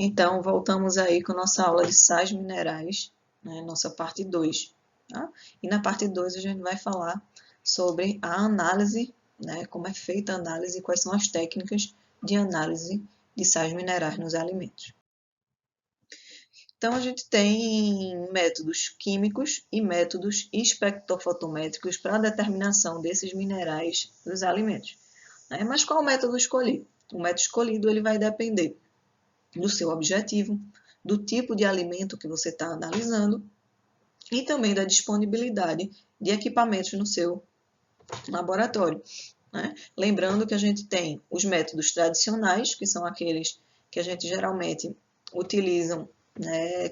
Então, voltamos aí com nossa aula de sais minerais, né, nossa parte 2. Tá? E na parte 2 a gente vai falar sobre a análise, né, como é feita a análise e quais são as técnicas de análise de sais minerais nos alimentos. Então, a gente tem métodos químicos e métodos espectrofotométricos para a determinação desses minerais dos alimentos. Né? Mas qual o método escolhido? O método escolhido ele vai depender do seu objetivo, do tipo de alimento que você está analisando e também da disponibilidade de equipamentos no seu laboratório. Né? Lembrando que a gente tem os métodos tradicionais, que são aqueles que a gente geralmente utilizam, né,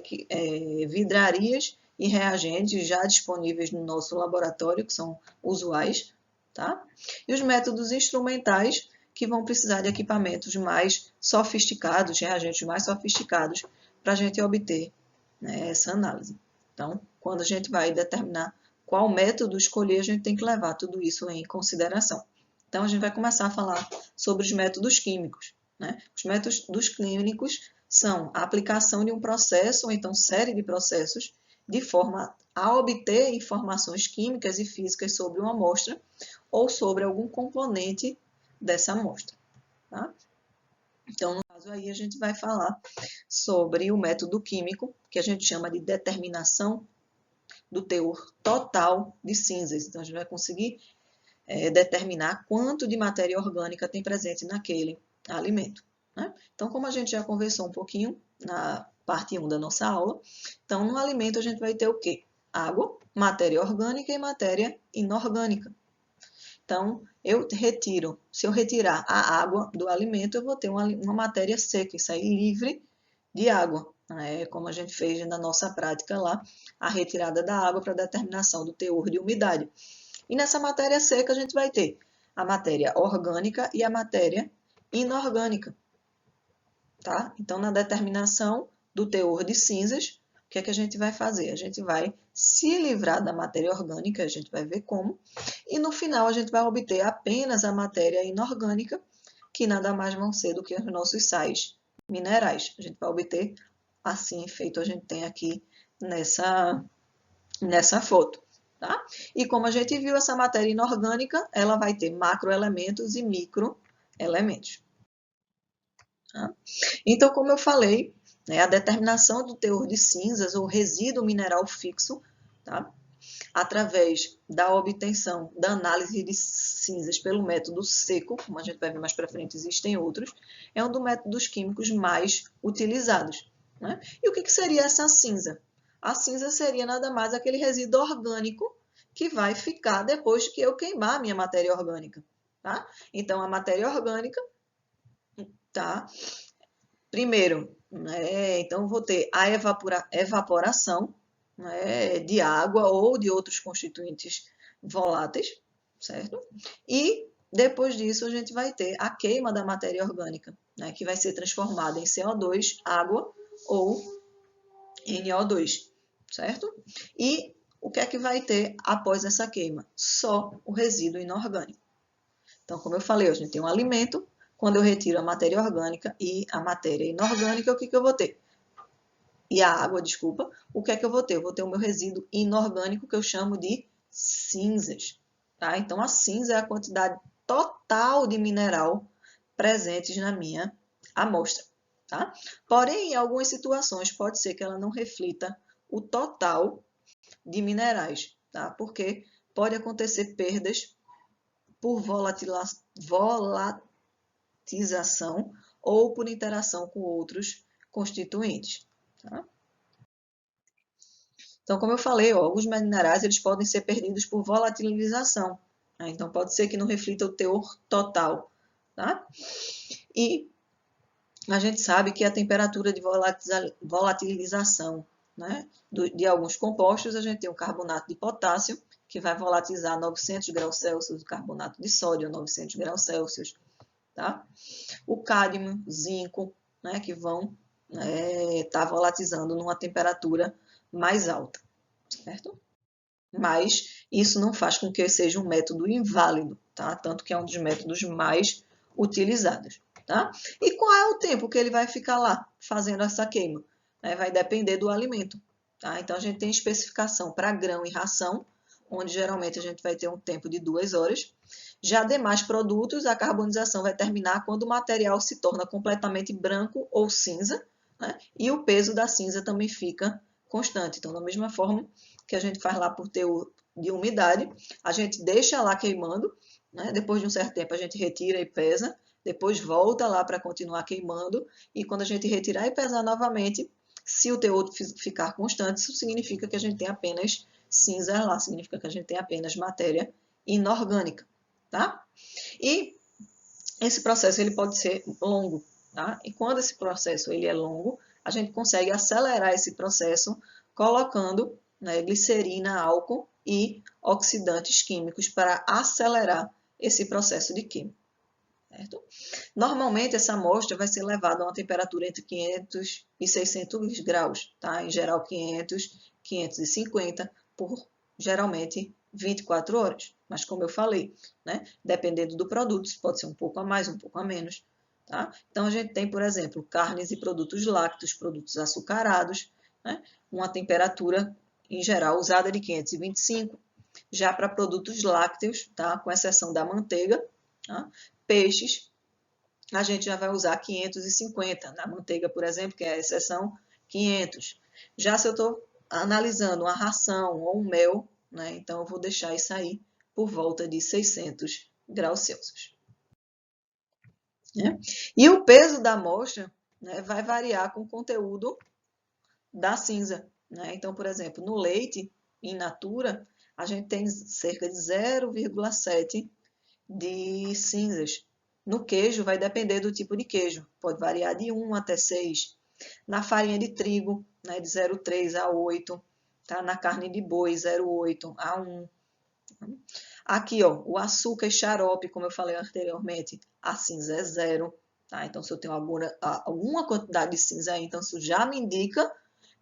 vidrarias e reagentes já disponíveis no nosso laboratório, que são usuais, tá? E os métodos instrumentais, que vão precisar de equipamentos mais sofisticados, reagentes mais sofisticados, para a gente obter, né, essa análise. Então, quando a gente vai determinar qual método escolher, a gente tem que levar tudo isso em consideração. Então, a gente vai começar a falar sobre os métodos químicos. Né? Os métodos clínicos são a aplicação de um processo, ou então série de processos, de forma a obter informações químicas e físicas sobre uma amostra ou sobre algum componente dessa amostra. Tá? Então, no caso aí, a gente vai falar sobre o método químico, que a gente chama de determinação do teor total de cinzas. Então, a gente vai conseguir determinar quanto de matéria orgânica tem presente naquele alimento. Né? Então, como a gente já conversou um pouquinho na parte 1 da nossa aula, então no alimento a gente vai ter o quê? Água, matéria orgânica e matéria inorgânica. Então, se eu retirar a água do alimento, eu vou ter uma matéria seca, isso aí livre de água, né? Como a gente fez na nossa prática lá, a retirada da água para determinação do teor de umidade. E nessa matéria seca a gente vai ter a matéria orgânica e a matéria inorgânica. Tá? Então, na determinação do teor de cinzas, o que é que a gente vai fazer? A gente vai se livrar da matéria orgânica, a gente vai ver como, e no final a gente vai obter apenas a matéria inorgânica, que nada mais vão ser do que os nossos sais minerais. A gente vai obter assim, feito a gente tem aqui nessa foto. Tá? E como a gente viu, essa matéria inorgânica, ela vai ter macroelementos e microelementos. Tá? Então, como eu falei, né, a determinação do teor de cinzas ou resíduo mineral fixo, tá? Através da obtenção da análise de cinzas pelo método seco, como a gente vai ver mais para frente, existem outros, é um dos métodos químicos mais utilizados. Né? E o que seria essa cinza? A cinza seria nada mais aquele resíduo orgânico que vai ficar depois que eu queimar a minha matéria orgânica. Tá? Então, a matéria orgânica, tá? Primeiro, né, então vou ter a evaporação, né, de água ou de outros constituintes voláteis, certo? E depois disso a gente vai ter a queima da matéria orgânica, né, que vai ser transformada em CO2, água ou NO2, certo? E o que é que vai ter após essa queima? Só o resíduo inorgânico. Então, como eu falei, a gente tem um alimento. Quando eu retiro a matéria orgânica e a matéria inorgânica, o que eu vou ter? E a água, desculpa, o que é que eu vou ter? Eu vou ter o meu resíduo inorgânico, que eu chamo de cinzas. Tá? Então, a cinza é a quantidade total de mineral presentes na minha amostra. Tá? Porém, em algumas situações, pode ser que ela não reflita o total de minerais, tá? Porque pode acontecer perdas por volatização ou por interação com outros constituintes. Tá? Então, como eu falei, ó, alguns minerais eles podem ser perdidos por volatilização. Né? Então, pode ser que não reflita o teor total. Tá? E a gente sabe que a temperatura de volatilização, né, de alguns compostos, a gente tem o carbonato de potássio, que vai volatilizar a 900 graus Celsius, o carbonato de sódio a 900 graus Celsius. Tá? O cádmio, zinco, né, que vão estar volatilizando numa temperatura mais alta, certo? Mas isso não faz com que seja um método inválido, tá? Tanto que é um dos métodos mais utilizados. tá? E qual é o tempo que ele vai ficar lá fazendo essa queima? Vai depender do alimento, tá? Então, a gente tem especificação para grão e ração, onde geralmente a gente vai ter um tempo de 2 horas. Já demais produtos, a carbonização vai terminar quando o material se torna completamente branco ou cinza, né? E o peso da cinza também fica constante. Então, da mesma forma que a gente faz lá por teor de umidade, a gente deixa lá queimando, né? Depois de um certo tempo a gente retira e pesa, depois volta lá para continuar queimando, e quando a gente retirar e pesar novamente, se o teor ficar constante, isso significa que a gente tem apenas cinza lá, significa que a gente tem apenas matéria inorgânica, tá? E esse processo ele pode ser longo, tá? E quando esse processo ele é longo, a gente consegue acelerar esse processo colocando, né, glicerina, álcool e oxidantes químicos para acelerar esse processo de queima. Certo? Normalmente, essa amostra vai ser levada a uma temperatura entre 500 e 600 graus, tá? Em geral, 500, 550 por, geralmente, 24 horas. Mas, como eu falei, né? Dependendo do produto, pode ser um pouco a mais, um pouco a menos, tá? Então, a gente tem, por exemplo, carnes e produtos lácteos, produtos açucarados, né? Uma temperatura, em geral, usada de 525. Já para produtos lácteos, tá? Com exceção da manteiga, tá? Peixes, a gente já vai usar 550. Na manteiga, por exemplo, que é a exceção, 500. Já se eu estou analisando uma ração ou um mel, né, então eu vou deixar isso aí por volta de 600 graus Celsius. Né? E o peso da amostra, né, vai variar com o conteúdo da cinza. Né? Então, por exemplo, no leite, in natura, a gente tem cerca de 0,7 de cinzas. No queijo, vai depender do tipo de queijo, pode variar de 1 até 6. Na farinha de trigo, né, de 0,3 a 8. Tá? Na carne de boi, 0,8 a 1. Aqui, ó, o açúcar e xarope, como eu falei anteriormente, a cinza é 0. Tá? Então, se eu tenho alguma quantidade de cinza aí, então isso já me indica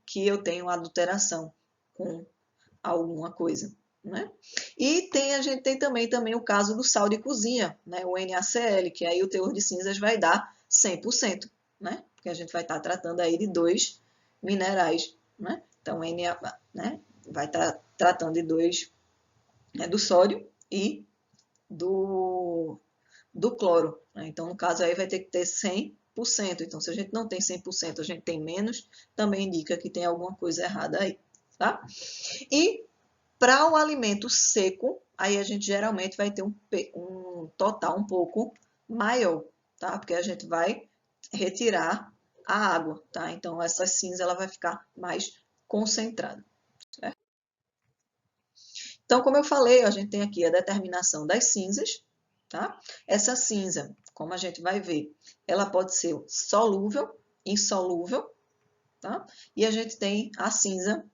que eu tenho adulteração com alguma coisa. Né? E a gente tem também o caso do sal de cozinha, né? O NaCl, que aí o teor de cinzas vai dar 100%, né? Porque a gente vai estar tratando aí de 2 minerais, né? Então, né? Vai estar tratando de 2, né? Do sódio e do cloro. Né? Então, no caso aí vai ter que ter 100%. Então, se a gente não tem 100%, a gente tem menos, também indica que tem alguma coisa errada aí, tá? E para o alimento seco, aí a gente geralmente vai ter um total um pouco maior, tá? Porque a gente vai retirar a água, tá? Então, essa cinza ela vai ficar mais concentrada. Certo? Então, como eu falei, a gente tem aqui a determinação das cinzas, tá? Essa cinza, como a gente vai ver, ela pode ser solúvel, insolúvel, tá? E a gente tem a cinza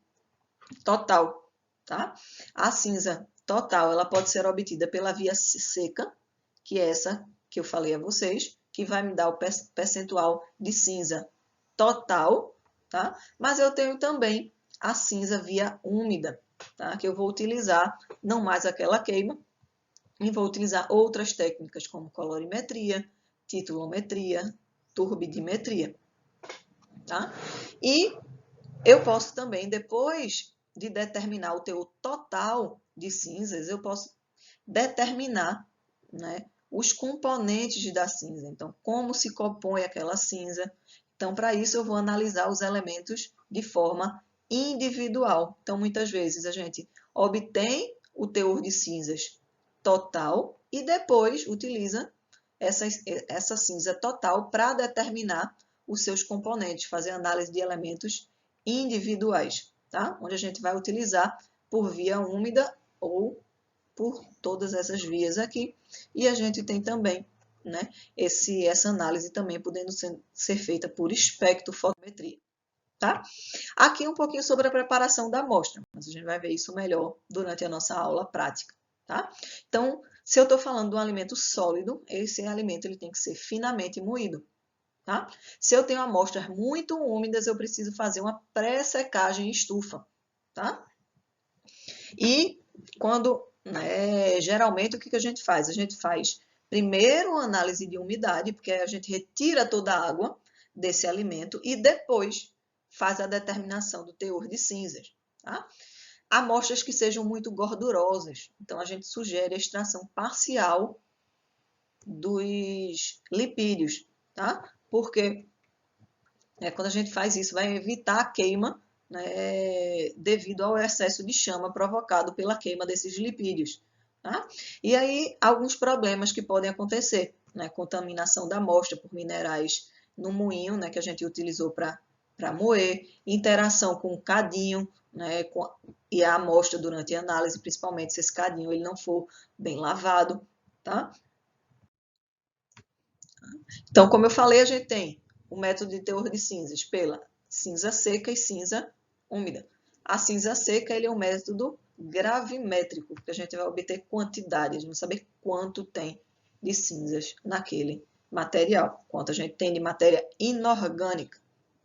total, tá? A cinza total, ela pode ser obtida pela via seca, que é essa que eu falei a vocês, que vai me dar o percentual de cinza total, tá? Mas eu tenho também a cinza via úmida, tá? Que eu vou utilizar não mais aquela queima, e vou utilizar outras técnicas como colorimetria, titulometria, turbidimetria, tá? E eu posso também, depois de determinar o teor total de cinzas, eu posso determinar, né, os componentes da cinza. Então, como se compõe aquela cinza. Então, para isso, eu vou analisar os elementos de forma individual. Então, muitas vezes, a gente obtém o teor de cinzas total e depois utiliza essa cinza total para determinar os seus componentes, fazer análise de elementos individuais, tá? Onde a gente vai utilizar por via úmida ou por todas essas vias aqui. E a gente tem também, né, essa análise também podendo ser feita por espectrofotometria. Tá? Aqui um pouquinho sobre a preparação da amostra, mas a gente vai ver isso melhor durante a nossa aula prática. Tá? Então, se eu estou falando de um alimento sólido, esse alimento ele tem que ser finamente moído. Tá? Se eu tenho amostras muito úmidas, eu preciso fazer uma pré-secagem em estufa. Tá? E quando, geralmente, o que a gente faz? A gente faz Primeiro, análise de umidade, porque a gente retira toda a água desse alimento e depois faz a determinação do teor de cinzas, tá? Amostras que sejam muito gordurosas, então a gente sugere a extração parcial dos lipídios, tá? Porque quando a gente faz isso, vai evitar a queima, né, devido ao excesso de chama provocado pela queima desses lipídios, tá? E aí, alguns problemas que podem acontecer, né? Contaminação da amostra por minerais no moinho, né, que a gente utilizou para moer, interação com o cadinho, né, e a amostra durante a análise, principalmente se esse cadinho ele não for bem lavado, tá? Então, como eu falei, a gente tem o método de teor de cinzas pela cinza seca e cinza úmida. A cinza seca ele é um método gravimétrico, que a gente vai obter quantidade, a gente vai saber quanto tem de cinzas naquele material, quanto a gente tem de matéria inorgânica,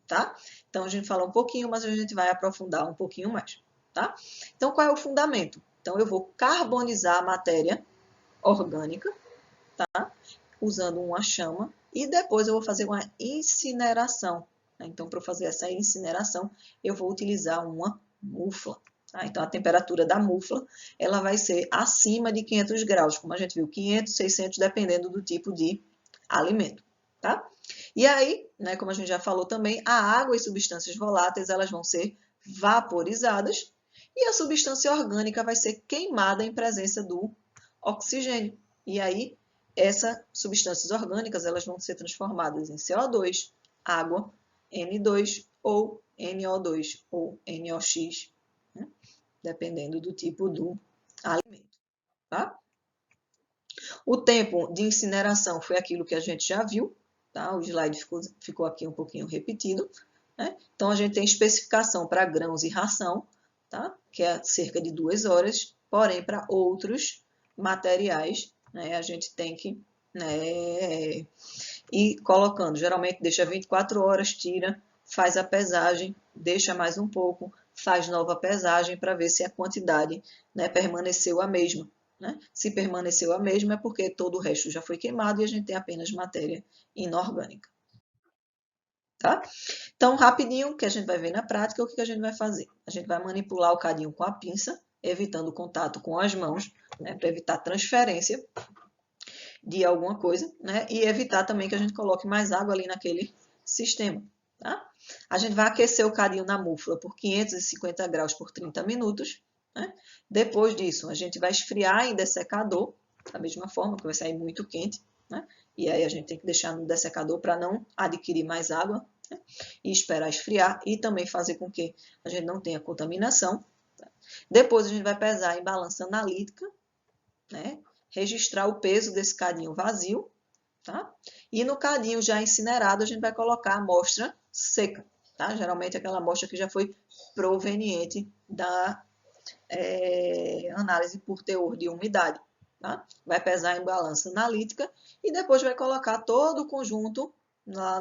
tá? Então, a gente fala um pouquinho, mas a gente vai aprofundar um pouquinho mais, tá? Então, qual é o fundamento? Então, eu vou carbonizar a matéria orgânica, tá? Usando uma chama e depois eu vou fazer uma incineração. Então, para fazer essa incineração, eu vou utilizar uma mufla. Tá? Então, a temperatura da mufla ela vai ser acima de 500 graus, como a gente viu, 500, 600, dependendo do tipo de alimento. Tá? E aí, né, como a gente já falou também, a água e substâncias voláteis elas vão ser vaporizadas e a substância orgânica vai ser queimada em presença do oxigênio. E aí, essas substâncias orgânicas elas vão ser transformadas em CO2, água, N2 ou NO2 ou NOx, né? Dependendo do tipo do alimento. Tá? O tempo de incineração foi aquilo que a gente já viu, tá? O slide ficou aqui um pouquinho repetido, né? Então, a gente tem especificação para grãos e ração, tá? Que é cerca de 2 horas, porém, para outros materiais, né, a gente tem que, né, ir colocando. Geralmente, deixa 24 horas, tira, faz a pesagem, deixa mais um pouco, faz nova pesagem para ver se a quantidade, né, permaneceu a mesma. Né? Se permaneceu a mesma é porque todo o resto já foi queimado e a gente tem apenas matéria inorgânica. Tá? Então, rapidinho, o que a gente vai ver na prática, o que a gente vai fazer? A gente vai manipular o cadinho com a pinça, evitando o contato com as mãos, né, para evitar transferência de alguma coisa, né, e evitar também que a gente coloque mais água ali naquele sistema. Tá? A gente vai aquecer o cadinho na mufla por 550 graus por 30 minutos. Né? Depois disso, a gente vai esfriar em dessecador, da mesma forma, que vai sair muito quente. Né? E aí a gente tem que deixar no dessecador para não adquirir mais água, né? E esperar esfriar e também fazer com que a gente não tenha contaminação. Tá? Depois a gente vai pesar em balança analítica, né? Registrar o peso desse cadinho vazio, tá? E no cadinho já incinerado a gente vai colocar a amostra seca, tá? Geralmente aquela amostra que já foi proveniente da análise por teor de umidade. Tá? Vai pesar em balança analítica e depois vai colocar todo o conjunto lá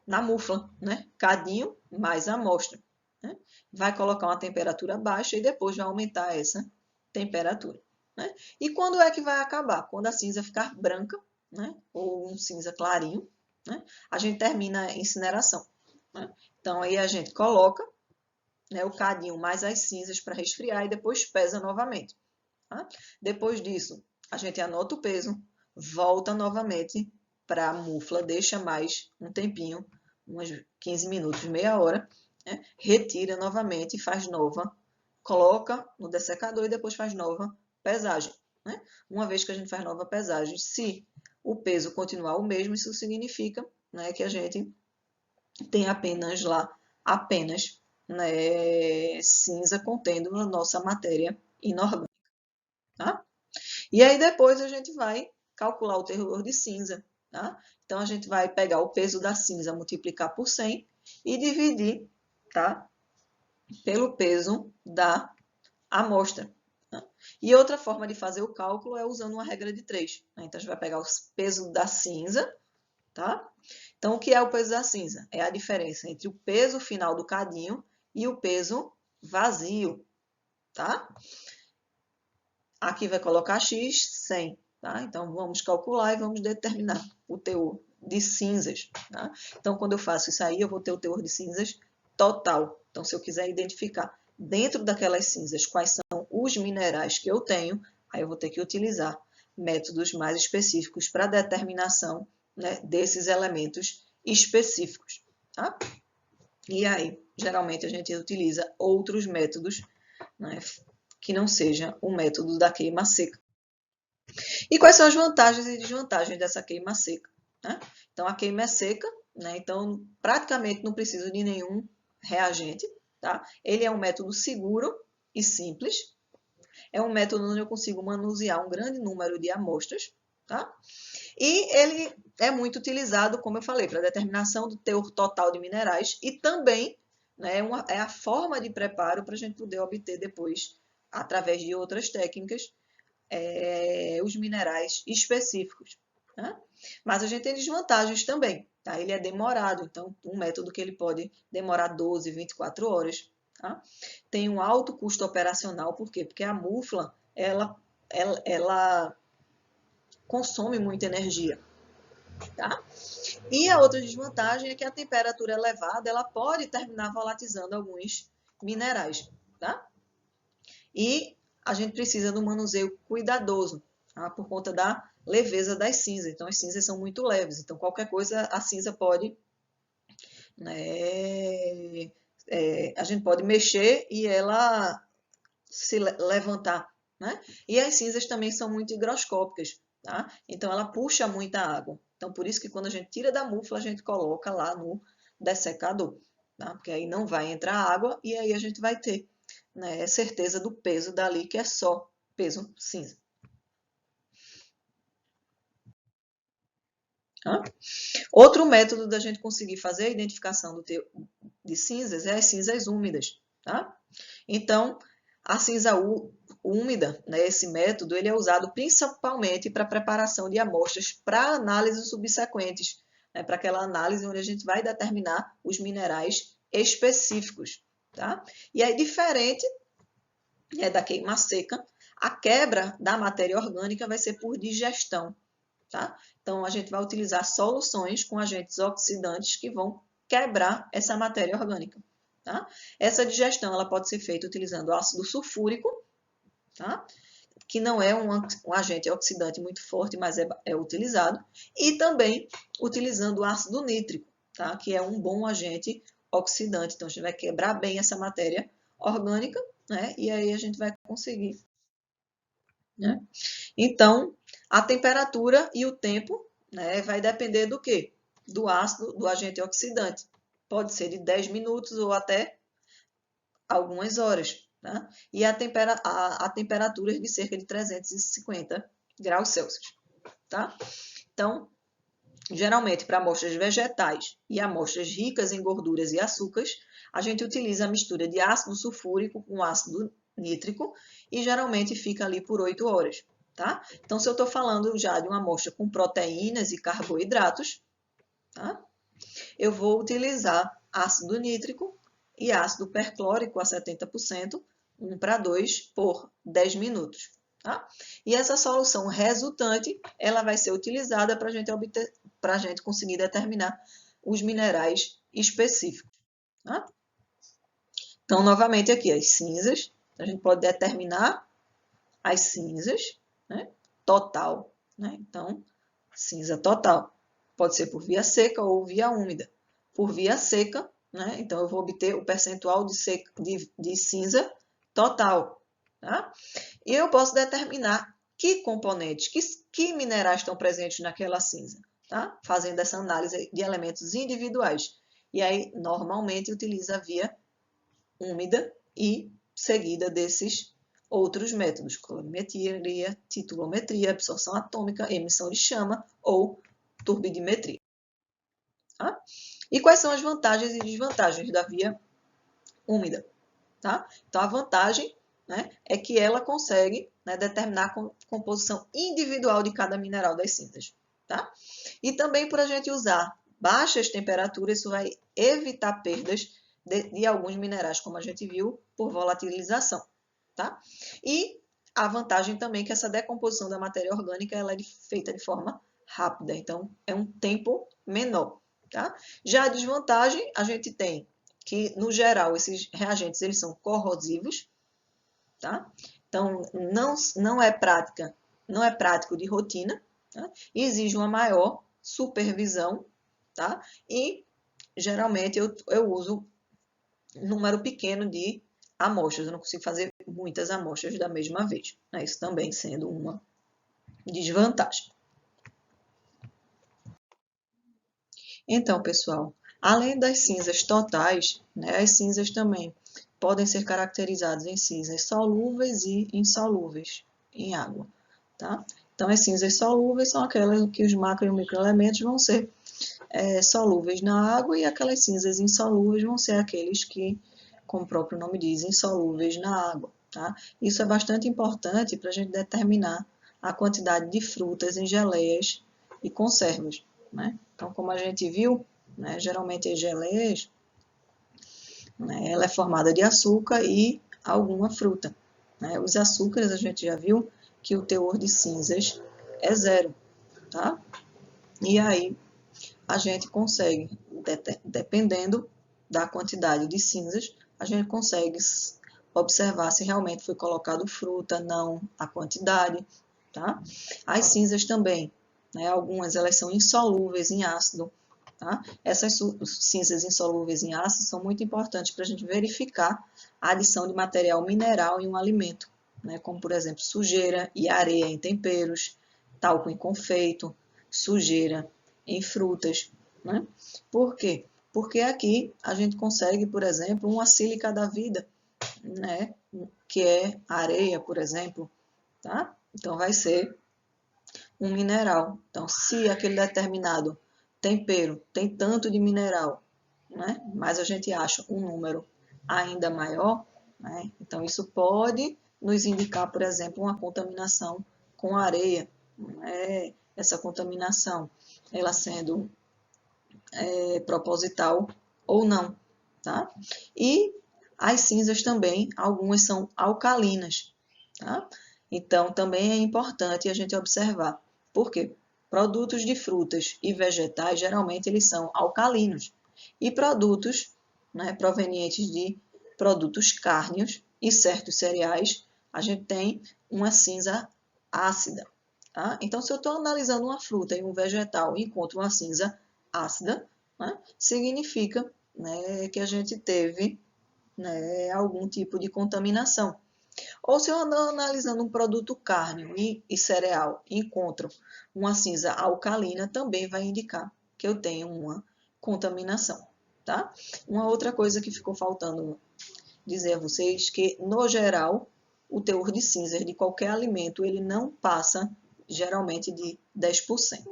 na mufla, né? Cadinho mais amostra. Né? Vai colocar uma temperatura baixa e depois vai aumentar essa temperatura. Né? E quando é que vai acabar? Quando a cinza ficar branca, né? Ou um cinza clarinho, né? A gente termina a incineração. Né? Então aí a gente coloca, né, o cadinho mais as cinzas para resfriar e depois pesa novamente. Tá? Depois disso, a gente anota o peso, volta novamente para a mufla, deixa mais um tempinho, uns 15 minutos, meia hora, né? Retira novamente e faz nova, coloca no dessecador e depois faz nova pesagem. Né? Uma vez que a gente faz nova pesagem, se o peso continuar o mesmo, isso significa, né, que a gente tem apenas lá, apenas, né, cinza contendo a nossa matéria inorgânica. Tá? E aí depois a gente vai calcular o teor de cinza. Tá? Então a gente vai pegar o peso da cinza, multiplicar por 100 e dividir, tá, pelo peso da amostra. Tá? E outra forma de fazer o cálculo é usando uma regra de 3. Né? Então a gente vai pegar o peso da cinza. Tá? Então, o que é o peso da cinza? É a diferença entre o peso final do cadinho e o peso vazio. Tá? Aqui vai colocar x, 100. tá? Então, vamos calcular e vamos determinar o teor de cinzas, tá? Então, quando eu faço isso aí, eu vou ter o teor de cinzas total. Então, se eu quiser identificar dentro daquelas cinzas quais são os minerais que eu tenho, aí eu vou ter que utilizar métodos mais específicos para determinação, né, desses elementos específicos, tá? E aí, geralmente, a gente utiliza outros métodos, né, que não seja o método da queima seca. E quais são as vantagens e desvantagens dessa queima seca, né? Então, a queima é seca, né? Então, praticamente não precisa de nenhum reagente, tá? Ele é um método seguro e simples. É um método onde eu consigo manusear um grande número de amostras, tá? E ele é muito utilizado, como eu falei, para determinação do teor total de minerais e também, né, é a forma de preparo para a gente poder obter depois, através de outras técnicas, os minerais específicos. Né? Mas a gente tem desvantagens também. Tá? Ele é demorado, então um método que ele pode demorar 12, 24 horas. Tá? Tem um alto custo operacional, por quê? Porque a mufla, ela consome muita energia. Tá? E a outra desvantagem é que a temperatura elevada ela pode terminar volatizando alguns minerais. Tá? E a gente precisa de um manuseio cuidadoso, tá? Por conta da leveza das cinzas. Então, as cinzas são muito leves. Então, qualquer coisa, a cinza pode, né, a gente pode mexer e ela se levantar, né? E as cinzas também são muito higroscópicas, tá? Então, ela puxa muita água. Então, por isso que quando a gente tira da mufla, a gente coloca lá no dessecador, tá? Porque aí não vai entrar água e aí a gente vai ter, né, certeza do peso dali, que é só peso cinza. Tá? Outro método da gente conseguir fazer a identificação de cinzas é as cinzas úmidas. Tá? Então, a cinza úmida, né, esse método, ele é usado principalmente para preparação de amostras para análises subsequentes, né, para aquela análise onde a gente vai determinar os minerais específicos. Tá? E aí, diferente da queima seca, a quebra da matéria orgânica vai ser por digestão. Tá? Então, a gente vai utilizar soluções com agentes oxidantes que vão quebrar essa matéria orgânica. Tá? Essa digestão ela pode ser feita utilizando ácido sulfúrico, tá? Que não é um agente oxidante muito forte, mas é utilizado, e também utilizando o ácido nítrico, tá? Que é um bom agente oxidante. Então, a gente vai quebrar bem essa matéria orgânica, né? E aí a gente vai conseguir. Né? Então, a temperatura e o tempo, né, vai depender do quê? Do ácido, do agente oxidante. Pode ser de 10 minutos ou até algumas horas. Tá? E a temperatura é de cerca de 350 graus Celsius. Tá? Então, geralmente, para amostras vegetais e amostras ricas em gorduras e açúcares, a gente utiliza a mistura de ácido sulfúrico com ácido nítrico e geralmente fica ali por 8 horas. Tá? Então, se eu estou falando já de uma amostra com proteínas e carboidratos, tá? Eu vou utilizar ácido nítrico e ácido perclórico a 70%, 1:2 por 10 minutos. Tá? E essa solução resultante, ela vai ser utilizada para a gente conseguir determinar os minerais específicos. Tá? Então, novamente aqui, as cinzas, a gente pode determinar as cinzas, né? Total, né? Então, cinza total. Pode ser por via seca ou via úmida. Por via seca, né? Então, eu vou obter o percentual de cinza total. Tá? E eu posso determinar que componentes, que minerais estão presentes naquela cinza, tá? Fazendo essa análise de elementos individuais. E aí, normalmente, utiliza a via úmida e seguida desses outros métodos, colorimetria, titulometria, absorção atômica, emissão de chama ou turbidimetria. Tá? E quais são as vantagens e desvantagens da via úmida? Tá? Então, a vantagem, né, é que ela consegue, né, determinar a composição individual de cada mineral das cinzas. Tá? E também por a gente usar baixas temperaturas, isso vai evitar perdas de alguns minerais, como a gente viu, por volatilização. Tá? E a vantagem também é que essa decomposição da matéria orgânica ela é feita de forma rápida, então é um tempo menor, tá? Já a desvantagem, a gente tem que, no geral, esses reagentes eles são corrosivos, tá? Então, não é prático de rotina, tá? E exige uma maior supervisão, tá? E, geralmente, eu uso um número pequeno de amostras, eu não consigo fazer muitas amostras da mesma vez, né? Isso também sendo uma desvantagem. Então, pessoal, além das cinzas totais, né, as cinzas também podem ser caracterizadas em cinzas solúveis e insolúveis em água, tá? Então, as cinzas solúveis são aquelas que os macro e microelementos vão ser solúveis na água, e aquelas cinzas insolúveis vão ser aqueles que, como o próprio nome diz, insolúveis na água, tá? Isso é bastante importante para a gente determinar a quantidade de frutas em geleias e conservas, né? Então, como a gente viu, né, geralmente as geleias, né, ela é formada de açúcar e alguma fruta, né? Os açúcares, a gente já viu que o teor de cinzas é zero, tá? E aí, a gente consegue, dependendo da quantidade de cinzas, a gente consegue observar se realmente foi colocado fruta, não a quantidade, tá? As cinzas também, né, algumas elas são insolúveis em ácido, tá? Essas cinzas insolúveis em ácido são muito importantes para a gente verificar a adição de material mineral em um alimento, né, como por exemplo sujeira e areia em temperos, talco em confeito, sujeira em frutas, né? Por quê? Porque aqui a gente consegue, por exemplo, uma sílica da vida, né? Que é areia, por exemplo, tá? Então vai ser um mineral. Então, se aquele determinado tempero tem tanto de mineral, né? Mas a gente acha um número ainda maior, né? Então isso pode nos indicar, por exemplo, uma contaminação com areia, né? Essa contaminação, ela sendo proposital ou não, tá? E as cinzas também, algumas são alcalinas, tá? Então, também é importante a gente observar. Por quê? Produtos de frutas e vegetais, geralmente, eles são alcalinos. E produtos, né, provenientes de produtos cárneos e certos cereais, a gente tem uma cinza ácida, tá? Então, se eu estou analisando uma fruta e um vegetal e encontro uma cinza ácida, né, significa, né, que a gente teve, né, algum tipo de contaminação. Ou se eu ando analisando um produto cárneo e cereal e encontro uma cinza alcalina, também vai indicar que eu tenho uma contaminação, tá? Uma outra coisa que ficou faltando dizer a vocês, que no geral, o teor de cinzas de qualquer alimento, ele não passa geralmente de 10%.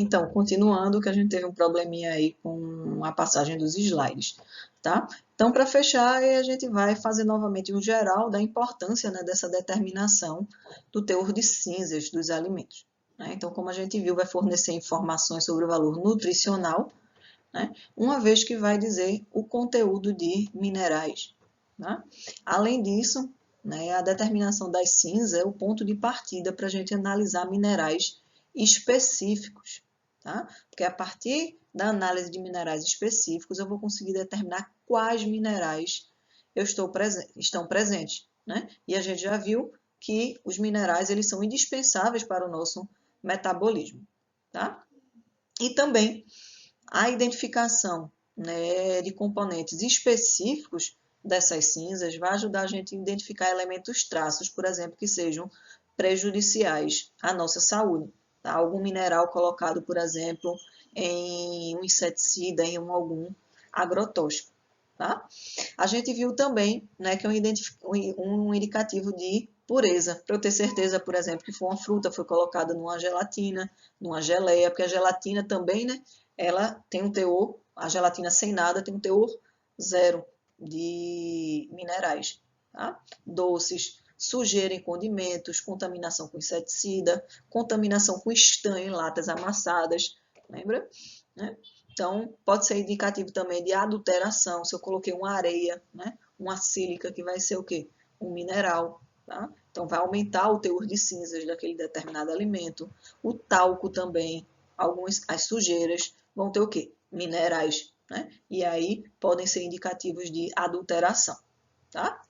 Então, continuando, que a gente teve um probleminha aí com a passagem dos slides, tá? Então, para fechar, a gente vai fazer novamente um geral da importância, né, dessa determinação do teor de cinzas dos alimentos, né? Então, como a gente viu, vai fornecer informações sobre o valor nutricional, né, uma vez que vai dizer o conteúdo de minerais, né? Além disso, né, a determinação das cinzas é o ponto de partida para a gente analisar minerais específicos, tá? Porque a partir da análise de minerais específicos, eu vou conseguir determinar quais minerais estão presentes, né? E a gente já viu que os minerais eles são indispensáveis para o nosso metabolismo, tá? E também a identificação, né, de componentes específicos dessas cinzas vai ajudar a gente a identificar elementos traços, por exemplo, que sejam prejudiciais à nossa saúde. Tá? Algum mineral colocado, por exemplo, em um inseticida, em algum agrotóxico. Tá? A gente viu também, né, que é um indicativo de pureza, para eu ter certeza, por exemplo, que foi uma fruta, foi colocada numa gelatina, numa geleia, porque a gelatina também, né, ela tem um teor, a gelatina sem nada tem um teor zero de minerais, tá? Doces, sujeira em condimentos, contaminação com inseticida, contaminação com estanho em latas amassadas, lembra? Né? Então, pode ser indicativo também de adulteração, se eu coloquei uma areia, né? Uma sílica, que vai ser o quê? Um mineral, tá? Então, vai aumentar o teor de cinzas daquele determinado alimento. O talco também, as sujeiras, vão ter o quê? Minerais, né? E aí podem ser indicativos de adulteração, tá?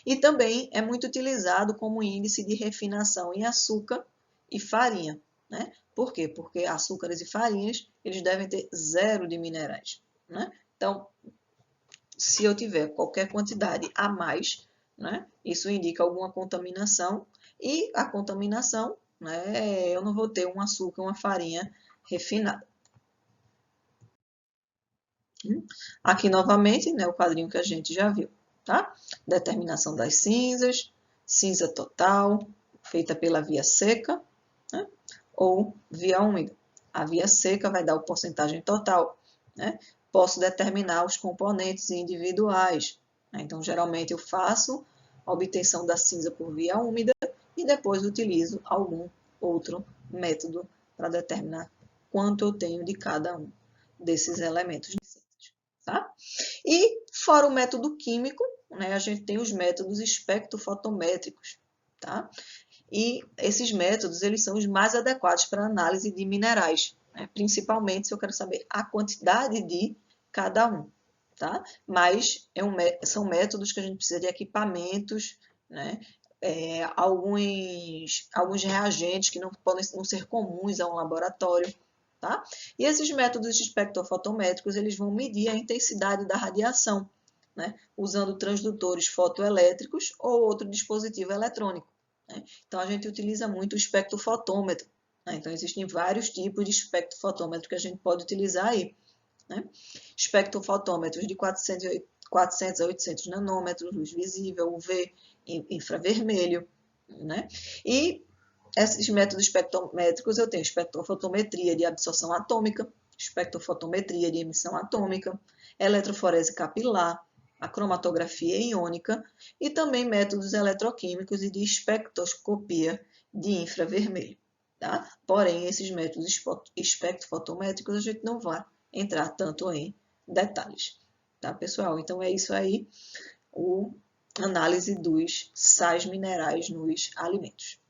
E também é muito utilizado como índice de refinação em açúcar e farinha, né? Por quê? Porque açúcares e farinhas, eles devem ter zero de minerais, né? Então, se eu tiver qualquer quantidade a mais, né, isso indica alguma contaminação, e a contaminação, né, eu não vou ter um açúcar, uma farinha refinada. Aqui novamente, né, o quadrinho que a gente já viu, tá? Determinação das cinzas, cinza total, feita pela via seca, né, ou via úmida. A via seca vai dar a porcentagem total, né? Posso determinar os componentes individuais, né? Então, geralmente eu faço a obtenção da cinza por via úmida e depois utilizo algum outro método para determinar quanto eu tenho de cada um desses elementos de cinzas, tá? E fora o método químico, né, a gente tem os métodos espectrofotométricos, tá? E esses métodos, eles são os mais adequados para análise de minerais, né? Principalmente se eu quero saber a quantidade de cada um, tá? Mas são métodos que a gente precisa de equipamentos, né? Alguns reagentes que não podem não ser comuns a um laboratório, tá? E esses métodos espectrofotométricos, eles vão medir a intensidade da radiação, né? Usando transdutores fotoelétricos ou outro dispositivo eletrônico, né? Então, a gente utiliza muito o espectrofotômetro, né? Então, existem vários tipos de espectrofotômetro que a gente pode utilizar aí, né? Espectrofotômetros de 400 a 800 nanômetros, luz visível, UV, infravermelho, né? E esses métodos espectrométricos eu tenho espectrofotometria de absorção atômica, espectrofotometria de emissão atômica, eletroforese capilar, a cromatografia iônica e também métodos eletroquímicos e de espectroscopia de infravermelho, tá? Porém, esses métodos espectrofotométricos a gente não vai entrar tanto em detalhes, tá, pessoal? Então é isso aí, a análise dos sais minerais nos alimentos.